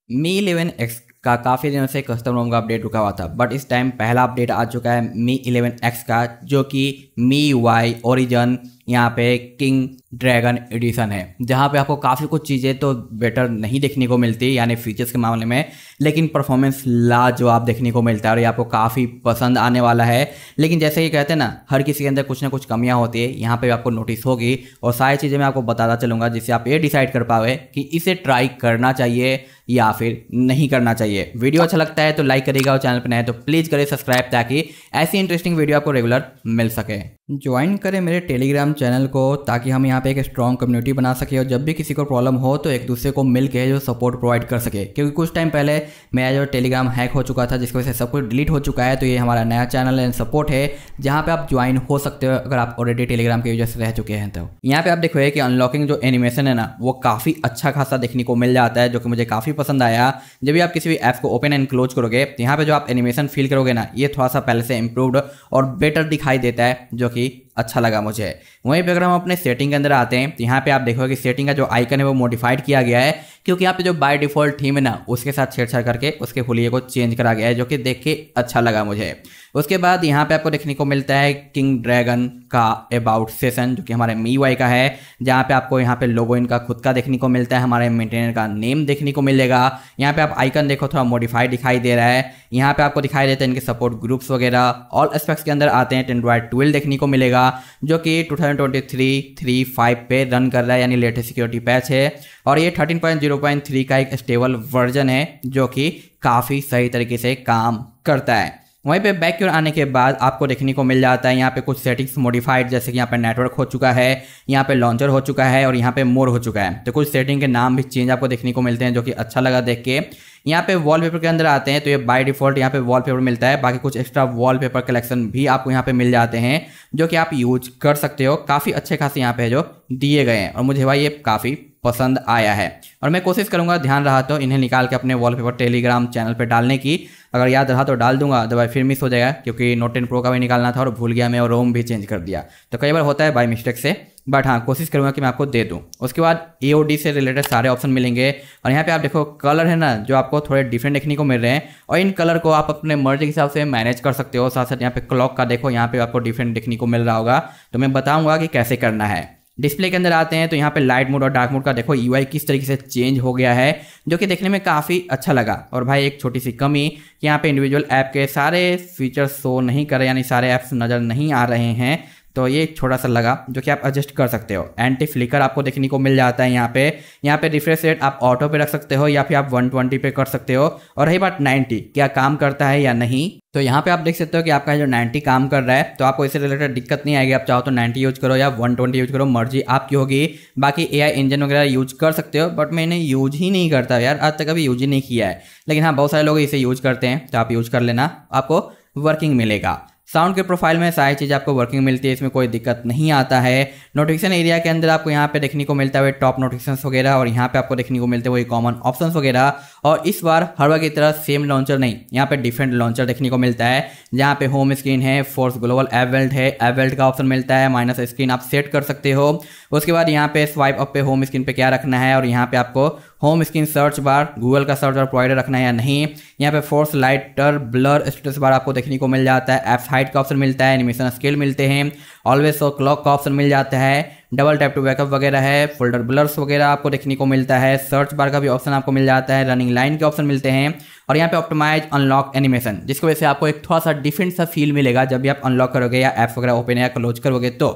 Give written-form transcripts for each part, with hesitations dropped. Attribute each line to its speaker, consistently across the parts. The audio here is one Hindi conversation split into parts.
Speaker 1: मी 11X का काफ़ी दिनों से कस्टम रोम का अपडेट रुका हुआ था, बट इस टाइम पहला अपडेट आ चुका है मी 11X का, जो कि मी वाई ओरिजिन यहाँ पे किंग ड्रैगन एडिशन है, जहाँ पे आपको काफ़ी कुछ चीज़ें तो बेटर नहीं देखने को मिलती यानी फीचर्स के मामले में, लेकिन परफॉर्मेंस लाजवाब देखने को मिलता है और ये आपको काफ़ी पसंद आने वाला है। लेकिन जैसे कि कहते हैं ना, हर किसी के अंदर कुछ ना कुछ कमियां होती है, यहाँ पे आपको नोटिस होगी और सारी चीज़ें मैं आपको बताता चलूँगा, जिससे आप ये डिसाइड कर पाओगे कि इसे ट्राई करना चाहिए या फिर नहीं करना चाहिए। वीडियो अच्छा लगता है तो लाइक करिएगा और चैनल पर नए तो प्लीज़ करें सब्सक्राइब, ताकि ऐसी इंटरेस्टिंग वीडियो आपको रेगुलर मिल सके। ज्वाइन करें मेरे टेलीग्राम चैनल को, ताकि हम यहाँ पे एक स्ट्रॉन्ग कम्युनिटी बना सके और जब भी किसी को प्रॉब्लम हो तो एक दूसरे को मिल के जो सपोर्ट प्रोवाइड कर सके। क्योंकि कुछ टाइम पहले मेरा जो टेलीग्राम हैक हो चुका था, जिसकी वजह से सब कुछ डिलीट हो चुका है, तो ये हमारा नया चैनल एंड सपोर्ट है, जहाँ पे आप ज्वाइन हो सकते हो अगर आप ऑलरेडी टेलीग्राम के यूजर से रह चुके हैं। तो यहाँ पे आप देखोगे कि अनलॉकिंग जो एनिमेशन है ना, वो काफ़ी अच्छा खासा देखने को मिल जाता है, जो कि मुझे काफ़ी पसंद आया। जब भी आप किसी भी ऐप को ओपन एंड क्लोज करोगे तो यहाँ पे जो आप एनिमेशन फील करोगे ना, ये थोड़ा सा पहले से इंप्रूव्ड और बेटर दिखाई देता है, जो कि अच्छा लगा मुझे। वहीं पे अगर हम अपने सेटिंग के अंदर आते हैं तो यहाँ पे आप देखोगे कि सेटिंग का जो आइकन है वो मॉडिफाइड किया गया है, क्योंकि यहाँ पे जो बाय डिफॉल्ट थीम है ना, उसके साथ छेड़छाड़ करके उसके हुलिये को चेंज करा गया है, जो कि देख के अच्छा लगा मुझे। उसके बाद यहाँ पे आपको देखने को मिलता है किंग ड्रैगन का अबाउट सेशन, जो कि हमारे मी वाई का है, जहाँ पे आपको यहाँ पे लोगो इनका खुद का देखने को मिलता है, हमारे मेंटेनर का नेम देखने को मिलेगा। यहाँ पे आप आइकन देखो थोड़ा मॉडिफाइड दिखाई दे रहा है। यहाँ पे आपको दिखाई देता है इनके सपोर्ट ग्रुप्स वगैरह। ऑल एस्पेक्ट्स के अंदर आते हैं एंड्रॉइड 12 देखने को मिलेगा, जो कि 2023-3.5 पे रन कर रहा है, यानी लेटेस्ट सिक्योरिटी पैच है। और ये 13.0.3 का एक स्टेबल वर्जन है, जो कि काफ़ी सही तरीके से काम करता है। वहीं पे बैक की ओर आने के बाद आपको देखने को मिल जाता है यहाँ पे कुछ सेटिंग्स मॉडिफाइड, जैसे कि यहाँ पे नेटवर्क हो चुका है, यहाँ पे लॉन्चर हो चुका है और यहाँ पे मोर हो चुका है। तो कुछ सेटिंग के नाम भी चेंज आपको देखने को मिलते हैं, जो कि अच्छा लगा देख के। यहाँ पे वॉलपेपर के अंदर आते हैं तो ये बाय डिफॉल्ट यहाँ पे वॉलपेपर मिलता है, बाकी कुछ एक्स्ट्रा वॉलपेपर कलेक्शन भी आपको यहाँ पे मिल जाते हैं, जो कि आप यूज कर सकते हो। काफ़ी अच्छे खासे यहाँ पे जो दिए गए हैं और मुझे भाई ये काफ़ी पसंद आया है और मैं कोशिश करूंगा ध्यान रहा तो इन्हें निकाल के अपने वॉलपेपर टेलीग्राम चैनल पे डालने की। अगर याद रहा तो डाल दूंगा, अदरवाइज फिर मिस हो जाएगा, क्योंकि नोट 10 प्रो का भी निकालना था और भूल गया मैं और रोम भी चेंज कर दिया, तो कई बार होता है बाय मिस्टेक से। बट हाँ, कोशिश करूंगा कि मैं आपको दे दूं। उसके बाद AOD से रिलेटेड सारे ऑप्शन मिलेंगे और यहाँ पे आप देखो कलर है ना, जो आपको थोड़े डिफरेंट देखने को मिल रहे हैं और इन कलर को आप अपने मर्जी के हिसाब से मैनेज कर सकते हो। साथ साथ यहाँ पे क्लॉक का देखो, यहाँ पे आपको डिफरेंट देखने को मिल रहा होगा, तो मैं बताऊंगा कि कैसे करना है। डिस्प्ले के अंदर आते हैं तो यहाँ पे लाइट मोड और डार्क मोड का देखो UI किस तरीके से चेंज हो गया है, जो कि देखने में काफ़ी अच्छा लगा। और भाई एक छोटी सी कमी कि यहाँ पे इंडिविजुअल ऐप के सारे फीचर्स शो नहीं कर रहे, यानी सारे ऐप्स नज़र नहीं आ रहे हैं, तो ये छोटा सा लगा, जो कि आप एडजस्ट कर सकते हो। एंटी फ्लिकर आपको देखने को मिल जाता है यहाँ पे रिफ्रेश रेट आप ऑटो पे रख सकते हो या फिर आप 120 पे कर सकते हो। और रही बात 90, क्या काम करता है या नहीं, तो यहाँ पे आप देख सकते हो कि आपका जो 90 काम कर रहा है, तो आपको इससे रिलेटेड दिक्कत नहीं आएगी। आप चाहो तो 90 यूज करो या 120 यूज करो, मर्जी आपकी होगी। बाकी AI इंजन वगैरह यूज कर सकते हो, बट मैंने यूज ही नहीं करता यार, आज तक अभी यूज ही नहीं किया है। लेकिन हाँ, बहुत सारे लोग इसे यूज करते हैं, तो आप यूज कर लेना, आपको वर्किंग मिलेगा। साउंड के प्रोफाइल में सारी चीज़ आपको वर्किंग मिलती है, इसमें कोई दिक्कत नहीं आता है। नोटिफिकेशन एरिया के अंदर आपको यहाँ पे देखने को मिलता है टॉप नोटिफिकेशंस वगैरह, और यहाँ पे आपको देखने को मिलते हैं वही कॉमन ऑप्शंस वगैरह। और इस बार हर बार की तरह सेम लॉन्चर नहीं, यहाँ पे डिफरेंट लॉन्चर देखने को मिलता है, जहाँ पे होम स्क्रीन है, फोर्स ग्लोबल ऐप वेल्ट है, ऐप वेल्ट का ऑप्शन मिलता है, माइनस स्क्रीन आप सेट कर सकते हो। उसके बाद यहाँ पे स्वाइप अप पे होम स्क्रीन पे क्या रखना है, और यहाँ पे आपको home screen search bar Google का सर्च बार प्रोवाइडर रखना है या नहीं। यहाँ पे force lighter blur status bar आपको देखने को मिल जाता है, एप्स हाइट का ऑप्शन मिलता है, एनिमेशन स्केल मिलते हैं, ऑलवेज शो क्लॉक का ऑप्शन मिल जाता है, डबल टैप टू बैकअप वगैरह है, फोल्डर ब्लर्स वगैरह आपको देखने को मिलता है, सर्च बार का भी ऑप्शन आपको मिल जाता है, रनिंग लाइन के ऑप्शन मिलते हैं, और यहाँ पे ऑप्टिमाइज अनलॉक एनिमेशन, जिसकी वजह से आपको एक थोड़ा सा डिफरेंट सा फील मिलेगा जब भी आप अनलॉक करोगे या ऐप्स वगैरह ओपन या क्लोज करोगे। तो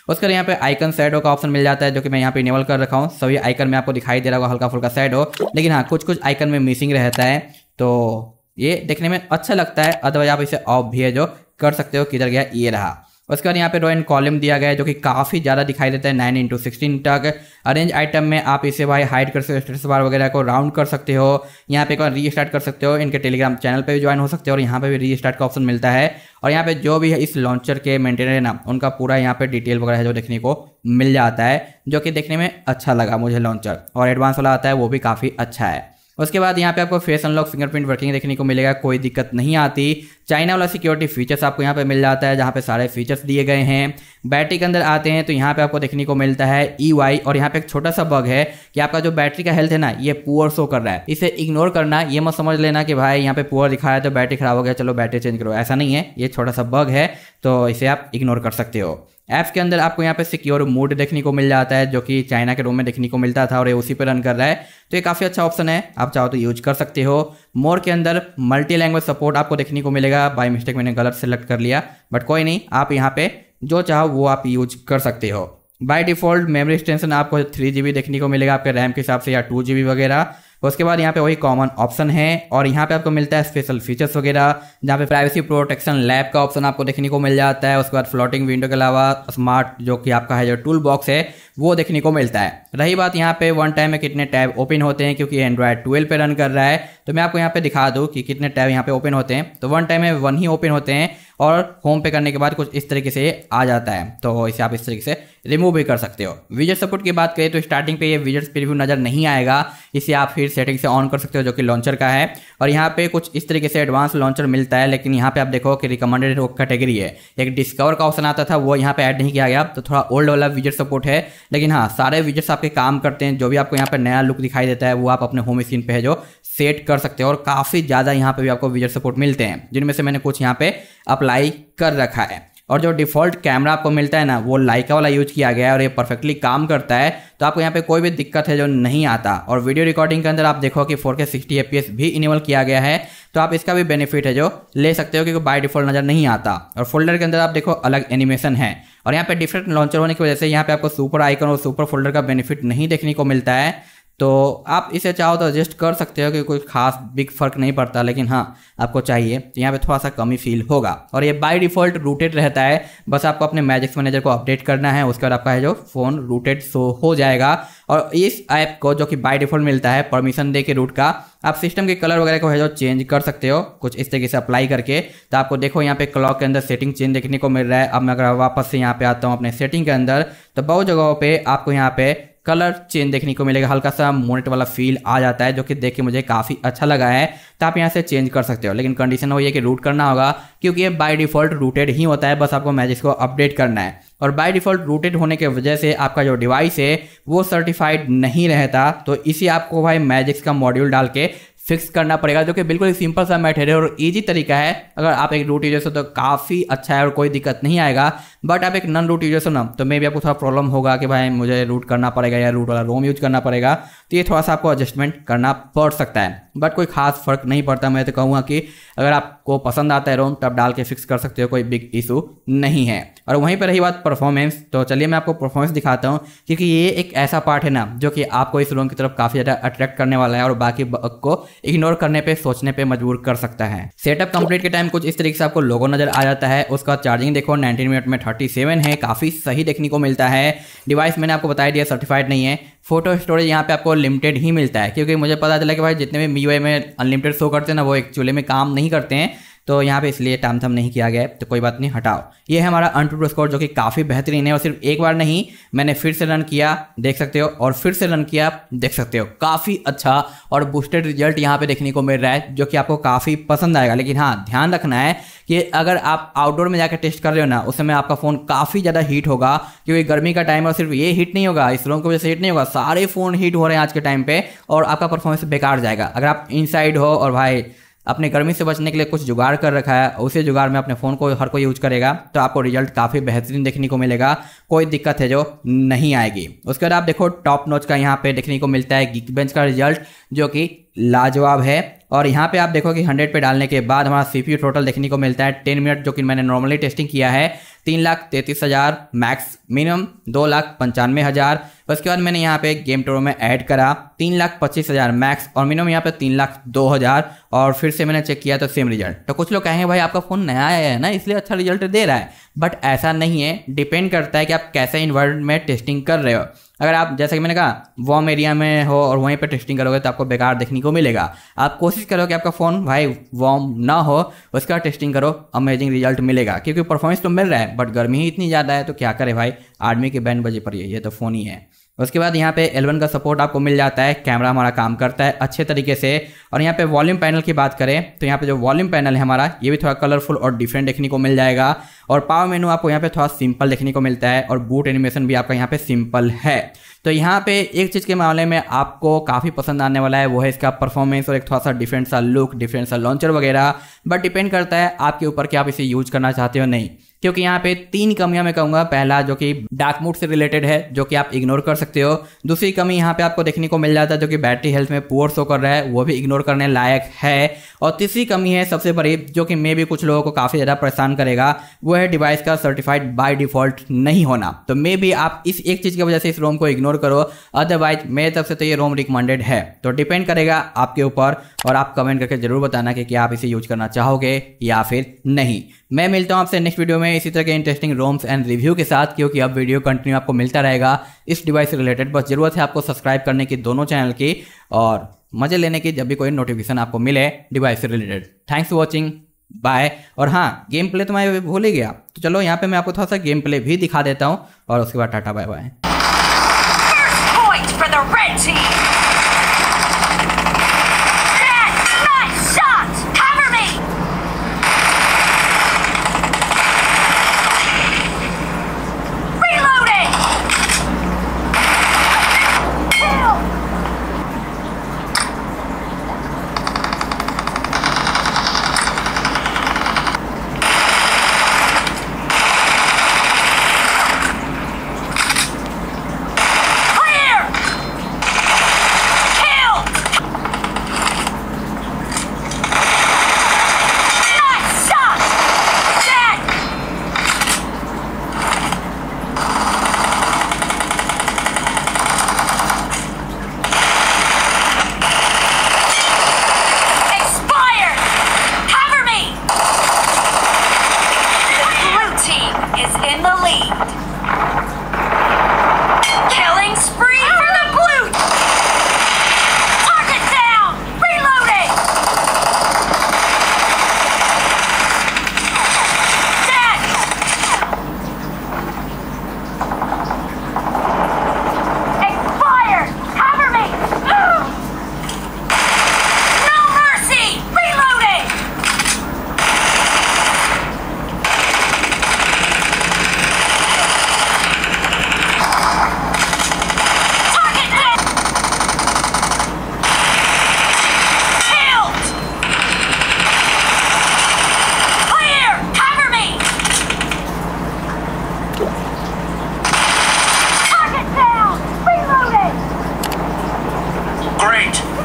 Speaker 1: उसके यहाँ पे आइकन शैडो का ऑप्शन मिल जाता है, जो कि मैं यहाँ पे इनेबल कर रखा हूँ। सभी आइकन में आपको दिखाई दे रहा होगा हल्का फुल्का शैडो, लेकिन हाँ कुछ आइकन में मिसिंग रहता है, तो ये देखने में अच्छा लगता है। अदरवाइज आप इसे ऑफ भी है जो कर सकते हो, किधर गया ये रहा। उसके बाद यहाँ पे रो एंड कॉलम दिया गया है, जो कि काफ़ी ज़्यादा दिखाई देता है, 9x16 तक। अरेंज आइटम में आप इसे भाई हाइड कर सकते हो, स्टेटस बार वगैरह को राउंड कर सकते हो, यहाँ पे एक बार रीस्टार्ट कर सकते हो, इनके टेलीग्राम चैनल पे भी ज्वाइन हो सकते हो और यहाँ पे भी रीस्टार्ट का ऑप्शन मिलता है। और यहाँ पे जो भी है इस लॉन्चर के मेंटेनर है ना, उनका पूरा यहाँ पे डिटेल वगैरह है जो देखने को मिल जाता है, जो कि देखने में अच्छा लगा मुझे लॉन्चर। और एडवांस वाला आता है वो भी काफ़ी अच्छा है। उसके बाद यहाँ पे आपको फेस अनलॉक फिंगरप्रिंट वर्किंग देखने को मिलेगा, कोई दिक्कत नहीं आती। चाइना वाला सिक्योरिटी फीचर्स आपको यहाँ पे मिल जाता है, जहाँ पे सारे फीचर्स दिए गए हैं। बैटरी के अंदर आते हैं तो यहाँ पे आपको देखने को मिलता है EY, और यहाँ पे एक छोटा सा बग है कि आपका जो बैटरी का हेल्थ है ना ये पुअर शो कर रहा है। इसे इग्नोर करना, ये मत समझ लेना कि भाई यहाँ पे पुअर दिखा है तो बैटरी खराब हो गया चलो बैटरी चेंज करो, ऐसा नहीं है, ये छोटा सा बग है तो इसे आप इग्नोर कर सकते हो। ऐप्स के अंदर आपको यहाँ पे सिक्योर मोड देखने को मिल जाता है, जो कि चाइना के रोम में देखने को मिलता था और ये उसी पे रन कर रहा है, तो ये काफ़ी अच्छा ऑप्शन है, आप चाहो तो यूज कर सकते हो। मोर के अंदर मल्टी लैंग्वेज सपोर्ट आपको देखने को मिलेगा, बाय मिस्टेक मैंने गलत सेलेक्ट कर लिया, बट कोई नहीं, आप यहाँ पे जो चाहो वो आप यूज कर सकते हो। बाय डिफॉल्ट मेमोरी एक्सटेंशन आपको 3GB देखने को मिलेगा आपके रैम के हिसाब से, या 2GB वगैरह। उसके बाद यहाँ पे वही कॉमन ऑप्शन है, और यहाँ पे आपको मिलता है स्पेशल फीचर्स वगैरह, जहाँ पे प्राइवेसी प्रोटेक्शन लैब का ऑप्शन आपको देखने को मिल जाता है। उसके बाद फ्लोटिंग विंडो के अलावा स्मार्ट जो कि आपका है जो टूल बॉक्स है वो देखने को मिलता है। रही बात यहाँ पे वन टाइम में कितने टैब ओपन होते हैं, क्योंकि एंड्रॉयड 12 पे रन कर रहा है, तो मैं आपको यहाँ पे दिखा दूँ कि कितने टैब यहाँ पे ओपन होते हैं। तो वन टाइम में 1 ही ओपन होते हैं, और होम पे करने के बाद कुछ इस तरीके से आ जाता है, तो इसे आप इस तरीके से रिमूव भी कर सकते हो। विजेट सपोर्ट की बात करें तो स्टार्टिंग पे ये विजेट्स प्रीव्यू नजर नहीं आएगा, इसे आप फिर सेटिंग से ऑन कर सकते हो, जो कि लॉन्चर का है। और यहाँ पे कुछ इस तरीके से एडवांस लॉन्चर मिलता है, लेकिन यहाँ पे आप देखो कि रिकमेंडेड कैटेगरी है, एक डिस्कवर का ऑप्शन आता था वो यहाँ पे ऐड नहीं किया गया, तो थोड़ा ओल्ड वाला विजेट सपोर्ट है। लेकिन हाँ, सारे विजेट्स आपके काम करते हैं, जो भी आपको यहाँ पे नया लुक दिखाई देता है वो आप अपने होम स्क्रीन पे है जो सेट कर सकते हो। और काफ़ी ज़्यादा यहाँ पे भी आपको विजेट सपोर्ट मिलते हैं, जिनमें से मैंने कुछ यहाँ पे अप्लाई कर रखा है। और जो डिफ़ॉल्ट कैमरा आपको मिलता है ना वो लाइका वाला यूज किया गया है, और ये परफेक्टली काम करता है, तो आपको यहाँ पे कोई भी दिक्कत है जो नहीं आता। और वीडियो रिकॉर्डिंग के अंदर आप देखो कि 4K 60 FPS भी इनेबल किया गया है, तो आप इसका भी बेनिफिट है जो ले सकते हो, क्योंकि बाय डिफॉल्ट नज़र नहीं आता। और फोल्डर के अंदर आप देखो अलग एनिमेशन है, और यहाँ पे डिफरेंट लॉन्चर होने की वजह से यहाँ पे आपको सुपर आइकन और सुपर फोल्डर का बेनिफिट नहीं देखने को मिलता है, तो आप इसे चाहो तो एडजस्ट कर सकते हो कि कोई खास बिग फर्क नहीं पड़ता। लेकिन हाँ, आपको चाहिए तो यहाँ पे थोड़ा सा कमी फील होगा। और ये बाय डिफ़ॉल्ट रूटेड रहता है, बस आपको अपने मैजिक्स मैनेजर को अपडेट करना है, उसके बाद आपका है जो फ़ोन रूटेड शो हो जाएगा। और इस ऐप को जो कि बाय डिफ़ॉल्ट मिलता है परमिशन दे के रूट का, आप सिस्टम के कलर वगैरह को है जो चेंज कर सकते हो कुछ इस तरीके से अप्लाई करके। तो आपको देखो यहाँ पे क्लॉक के अंदर सेटिंग चेंज देखने को मिल रहा है। अब मैं अगर वापस से यहाँ पे आता हूँ अपने सेटिंग के अंदर, तो बहुत जगहों पे आपको यहाँ पे कलर चेंज देखने को मिलेगा, हल्का सा मोनेट वाला फील आ जाता है, जो कि देख के मुझे काफ़ी अच्छा लगा है। तो आप यहाँ से चेंज कर सकते हो, लेकिन कंडीशन वही है कि रूट करना होगा, क्योंकि ये बाय डिफ़ॉल्ट रूटेड ही होता है, बस आपको मैजिक्स को अपडेट करना है। और बाय डिफ़ॉल्ट रूटेड होने की वजह से आपका जो डिवाइस है वो सर्टिफाइड नहीं रहता, तो इसी आपको भाई मैजिक्स का मॉड्यूल डाल के फिक्स करना पड़ेगा, जो कि बिल्कुल सिंपल सा मैथड है और इजी तरीका है। अगर आप एक रूट यूजर हो तो काफ़ी अच्छा है और कोई दिक्कत नहीं आएगा, बट आप एक नॉन रूट यूजर हो ना, तो मे भी आपको थोड़ा प्रॉब्लम होगा कि भाई मुझे रूट करना पड़ेगा या रूट वाला रोम यूज करना पड़ेगा, तो ये थोड़ा सा आपको एडजस्टमेंट करना पड़ सकता है, बट कोई खास फर्क नहीं पड़ता। मैं तो कहूँगा कि अगर आपको पसंद आता है रोम तो आप डाल के फिक्स कर सकते हो, कोई बिग इशू नहीं है। और वहीं पर रही बात परफॉर्मेंस, तो चलिए मैं आपको परफॉर्मेंस दिखाता हूँ, क्योंकि ये एक ऐसा पार्ट है ना जो कि आपको इस रोम की तरफ काफ़ी ज़्यादा अट्रैक्ट करने वाला है और बाकी को इग्नोर करने पे सोचने पे मजबूर कर सकता है। सेटअप कंप्लीट के टाइम कुछ इस तरीके से आपको लोगो नजर आ जाता है। उसका चार्जिंग देखो 19 मिनट में 37 है, काफ़ी सही देखने को मिलता है। डिवाइस मैंने आपको बताया दिया सर्टिफाइड नहीं है। फोटो स्टोरेज यहाँ पे आपको लिमिटेड ही मिलता है, क्योंकि मुझे पता चला कि भाई जितने भी MIUI में अनलिमिटेड शो करते हैं ना वो एक्चुअली में काम नहीं करते हैं, तो यहाँ पे इसलिए टाइम थम नहीं किया गया है, तो कोई बात नहीं, हटाओ। ये है हमारा AnTuTu स्कोर, जो कि काफ़ी बेहतरीन है, और सिर्फ एक बार नहीं, मैंने फिर से रन किया देख सकते हो, और फिर से रन किया देख सकते हो, काफ़ी अच्छा और बूस्टेड रिजल्ट यहाँ पे देखने को मिल रहा है, जो कि आपको काफ़ी पसंद आएगा। लेकिन हाँ, ध्यान रखना है कि अगर आप आउटडोर में जाकर टेस्ट कर रहे हो ना, उस समय आपका फ़ोन काफ़ी ज़्यादा हीट होगा, क्योंकि गर्मी का टाइम है। और सिर्फ ये हीट नहीं होगा, इस रोम की वजह से हीट नहीं होगा, सारे फ़ोन हीट हो रहे हैं आज के टाइम पे, और आपका परफॉर्मेंस बेकार जाएगा। अगर आप इनसाइड हो और भाई अपने गर्मी से बचने के लिए कुछ जुगाड़ कर रखा है, उसी जुगाड़ में अपने फ़ोन को हर कोई यूज करेगा, तो आपको रिजल्ट काफ़ी बेहतरीन देखने को मिलेगा, कोई दिक्कत है जो नहीं आएगी। उसके बाद आप देखो टॉप नॉच का यहाँ पे देखने को मिलता है Geekbench का रिजल्ट, जो कि लाजवाब है। और यहाँ पे आप देखो कि 100 पे डालने के बाद हमारा CPU टोटल देखने को मिलता है 10 मिनट, जो कि मैंने नॉर्मली टेस्टिंग किया है 3,33,000 मैक्स, मिनिमम 2,95,000। उसके बाद मैंने यहाँ पे गेम टूर में ऐड करा 3,25,000 मैक्स, और मिनिमम यहाँ पे 3,02,000, और फिर से मैंने चेक किया तो सेम रिजल्ट। तो कुछ लोग कहेंगे भाई आपका फ़ोन नया आया है ना इसलिए अच्छा रिजल्ट दे रहा है, बट ऐसा नहीं है, डिपेंड करता है कि आप कैसे इन्वायरमेंट में टेस्टिंग कर रहे हो। अगर आप जैसे कि मैंने कहा वार्म एरिया में हो और वहीं पर टेस्टिंग करोगे तो आपको बेकार देखने को मिलेगा। आप कोशिश करो कि आपका फ़ोन भाई वार्म ना हो, उसका टेस्टिंग करो, अमेजिंग रिजल्ट मिलेगा, क्योंकि परफॉर्मेंस तो मिल रहा है, बट गर्मी ही इतनी ज़्यादा है, तो क्या करे भाई, आर्मी के बैंड बजे पर ये तो फ़ोन ही है। उसके बाद यहाँ पे L1 का सपोर्ट आपको मिल जाता है, कैमरा हमारा काम करता है अच्छे तरीके से। और यहाँ पे वॉल्यूम पैनल की बात करें तो यहाँ पे जो वॉल्यूम पैनल है हमारा, ये भी थोड़ा कलरफुल और डिफरेंट देखने को मिल जाएगा। और पावर मेनू आपको यहाँ पे थोड़ा सिंपल देखने को मिलता है और बूट एनिमेशन भी आपका यहाँ पे सिंपल है। तो यहाँ पे एक चीज़ के मामले में आपको काफ़ी पसंद आने वाला है, वो है इसका परफॉर्मेंस और एक थोड़ा सा डिफरेंट सा लुक, डिफरेंट सा लॉन्चर वगैरह। बट डिपेंड करता है आपके ऊपर कि आप इसे यूज करना चाहते हो नहीं, क्योंकि यहाँ पे 3 कमियां मैं कहूँगा। पहला जो कि डार्क मोड से रिलेटेड है, जो कि आप इग्नोर कर सकते हो। दूसरी कमी यहाँ पे आपको देखने को मिल जाता है जो कि बैटरी हेल्थ में पुअर शो कर रहा है, वो भी इग्नोर करने लायक है। और तीसरी कमी है सबसे बड़ी, जो कि मे भी कुछ लोगों को काफ़ी ज़्यादा परेशान करेगा, वो है डिवाइस का सर्टिफाइड बाय डिफॉल्ट नहीं होना। तो मे भी आप इस एक चीज़ की वजह से इस रोम को इग्नोर करो, अदरवाइज मेरे तरफ से तो ये रोम रिकमेंडेड है। तो डिपेंड करेगा आपके ऊपर, और आप कमेंट करके जरूर बताना कि क्या आप इसे यूज करना चाहोगे या फिर नहीं। मैं मिलता हूं आपसे नेक्स्ट वीडियो में इसी तरह के इंटरेस्टिंग रोम्स एंड रिव्यू के साथ, क्योंकि अब वीडियो कंटिन्यू आपको मिलता रहेगा इस डिवाइस से रिलेटेड। बस जरूरत है आपको सब्सक्राइब करने की दोनों चैनल की, और मजे लेने की जब भी कोई नोटिफिकेशन आपको मिले डिवाइस से related. Thanks for watching, bye. और हाँ, गेम प्ले तो मैं भूल ही गया, तो चलो यहाँ पे मैं आपको थोड़ा सा गेम प्ले भी दिखा देता हूँ और उसके बाद tata bye bye.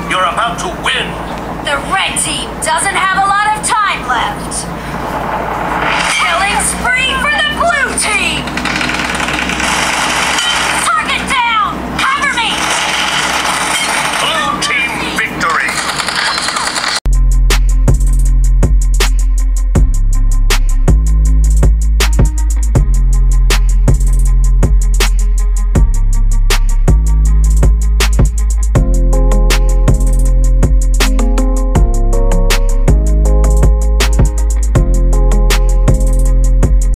Speaker 2: You're about to win!
Speaker 3: The red team doesn't have